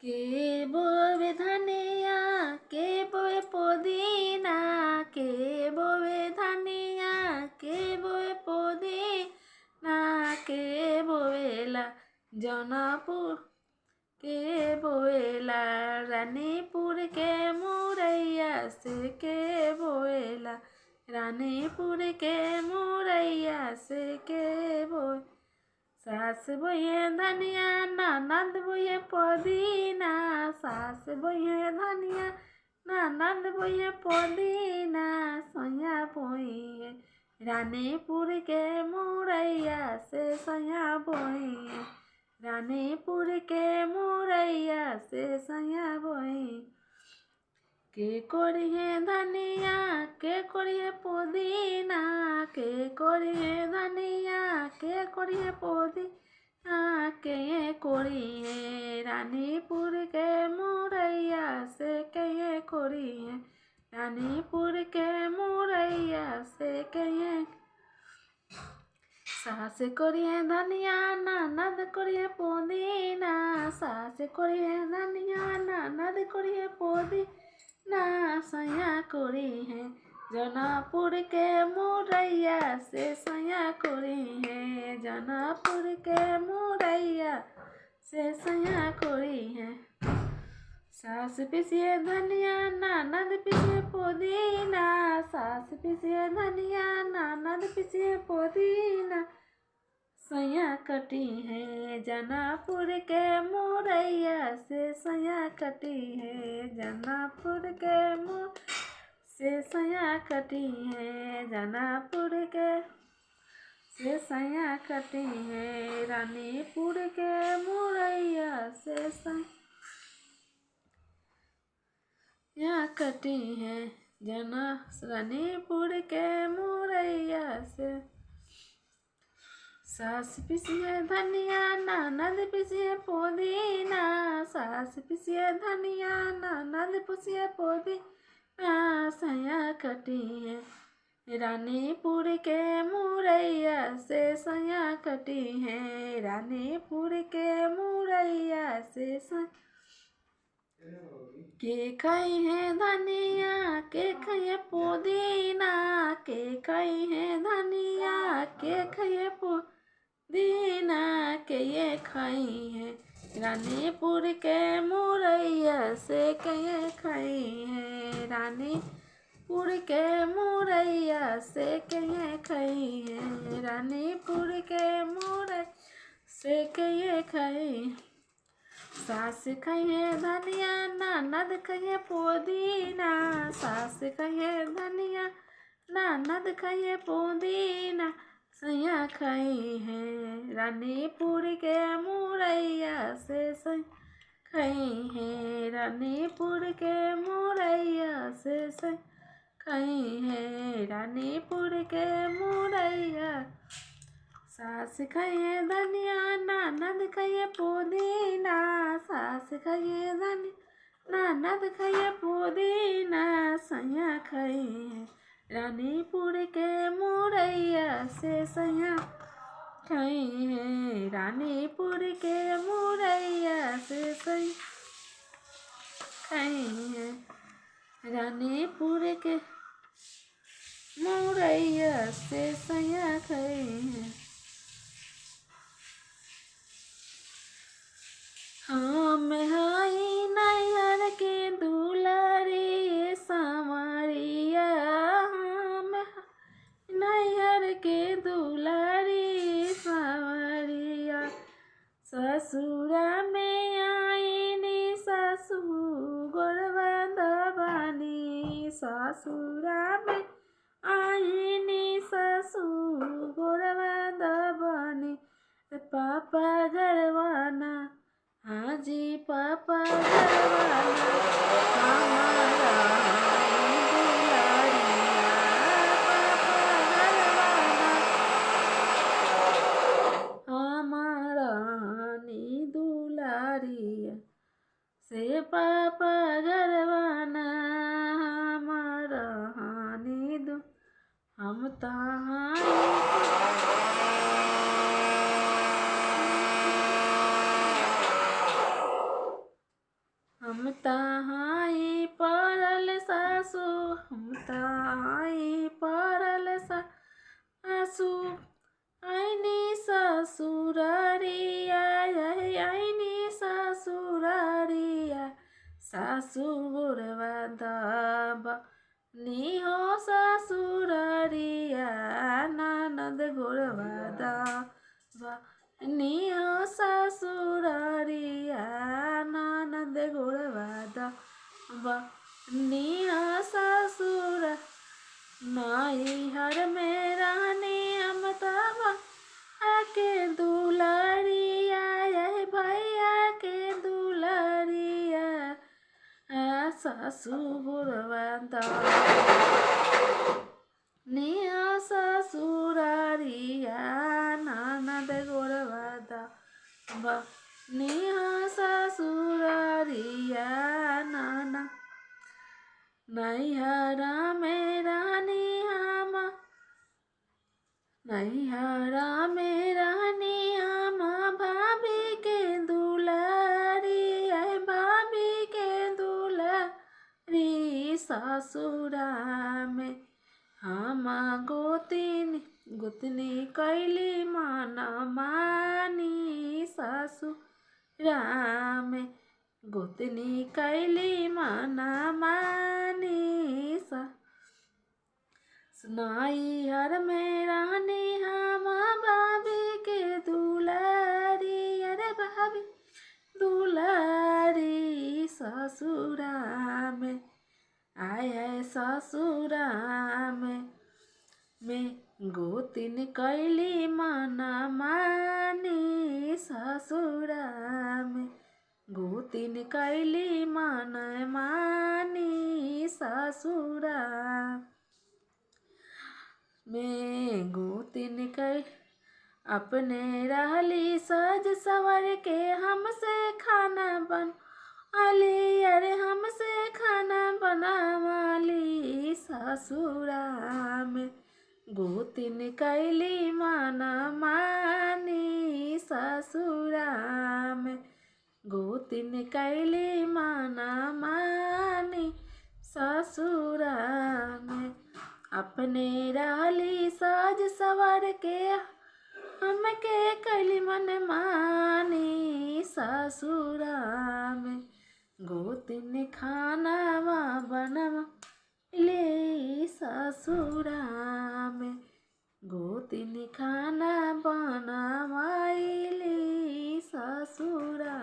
के बोवे धनिया के बोवे पुदीना के बोवे धनिया के बोवे पुदीना के बोवेला जौनपुर के बोवेला रानीपुर के मुरैया से के बोवेला रानीपुर के मुरैया से के बोए सास बोए धनिया ननद बोए पुदीना सास बोए धनिया ननद बोए पुदीना सैया बोए रानीपुर के मुरैया से सैया बोए रानीपुर के मुरैया से सैया बोए के कोरिए धनिया के कोरिए पुदीना के कोरिए धनिया के कोरिए पुदीना के कोरिए रानीपुर के मुरैया से के कोरिए रानीपुर के मुरैया से के सास कोरिए धनिया ननद कोरिए पुदीना सास कोरिए धनिया ननद कोरिए पुदीना सैया कोरी है जौनपुर के मुरैया से सैया कोरी है जौनपुर के मुरैया से सैया कोरी है सास पिसिए धनिया ननद पिसिए पुदीना सास पिसिए धनिया ननद पिसिए पुदीना सैया कटी है जौनपुर के मुरैया से सैया कटी है जौनपुर के मुर से सैया कटी है जौनपुर के से सैया कटी है रानीपुर के मुरैया से सैया कटी है रानीपुर के मुरैया से सास पिसिए धनिया ननद पिसिए पुदीना सास पिसिए धनिया ननद पिसिए पुदीना सैया कटी है रानीपुर के मुरैया से सैया कटी है रानीपुर के मुरैया से के खाई है धनिया के खाइए पुदीना के खाई है धनिया के खाइए पुदीना के ये खाई है रानीपुर के मुरैया से के ये खाई है रानीपुर के मुरैया से के ये खाई है रानीपुर के मुरैया से के ये खाई सास खाइए धनिया ननद खाइए पुदीना सास खाइए धनिया ननद खाइए पुदीना सैया खाई है रानीपुर के मुरैया से खाई है रानीपुर के मुरैया से खाई है रानीपुर के मुरैया सास खाइए धनिया ननद खाइए पुदीना सास खाइए धनिया ननद खाइए पुदीना सैया खाई है रानीपुर के मुरैया से सैया खाई है रानीपुर के मुरैया से सैया खाई है रानीपुर के मुरैया से सैया खाई है हम हई नैहर के दुलारी सामरिया हम नैहर के दुलारी सामरिया ससुरा में आईनी सासू गोरवा दबानी ससुरा में आईनी सासू गोरवा दबानी पापा गरवाना हाँ जी पापा गरवाना हमारा दुलारिया पापा गरवाना हमारा नी दुलारिया से पापा गरवाना हमारा हानी दु हम तहाई हम तहाई पड़ल सासु, हम तहाई पड़ल सासु, आईनी ससुरारिया, आईनी ससुरारिया, सासु गोरवा दबा निहो ससुरारिया, ननद गोरवा दबा निहो ससुरारिया, ननद गोरवा दबा निहो ससुर। नैहर में रहनी हम तबा के दुलारिया, यह भैया के दुलारिया, सासु गोरवा दबा निहा ससुरारिया, ननद गोरवा दबा निहा ससुरारिया, नाना। नैहर में रहनी हम, नैहर में रहनी हम भाभी के दुलारी, भाभी के दुलारी, ससुरा में हम गोतनी कैली मन मानी, ससुरा में गोतनी कैली मन मानी। नैहर में रहनी हम भाभी के दुलारी, अरे भाभी दुलारी, ससुरा में आए है ससुरा में गोतिन कैली मन मानी, ससुरा में गोतिन कैली मन मानी, ससुरा में गोतिन कै अपने रहली सज सवर के, हमसे खाना बन अली, अरे हमसे खाना बनावाली, ससुरा में गोतिन कैली मन मानी, ससुरा में गोतिन कैली मन मानी, ससुरा में अपने रहली सज सवर के, हमके कैली मन मानी, ससुरा में गोतिन खाना बनवली, ससुरा में गोतिन खाना बनवाइली, ससुरा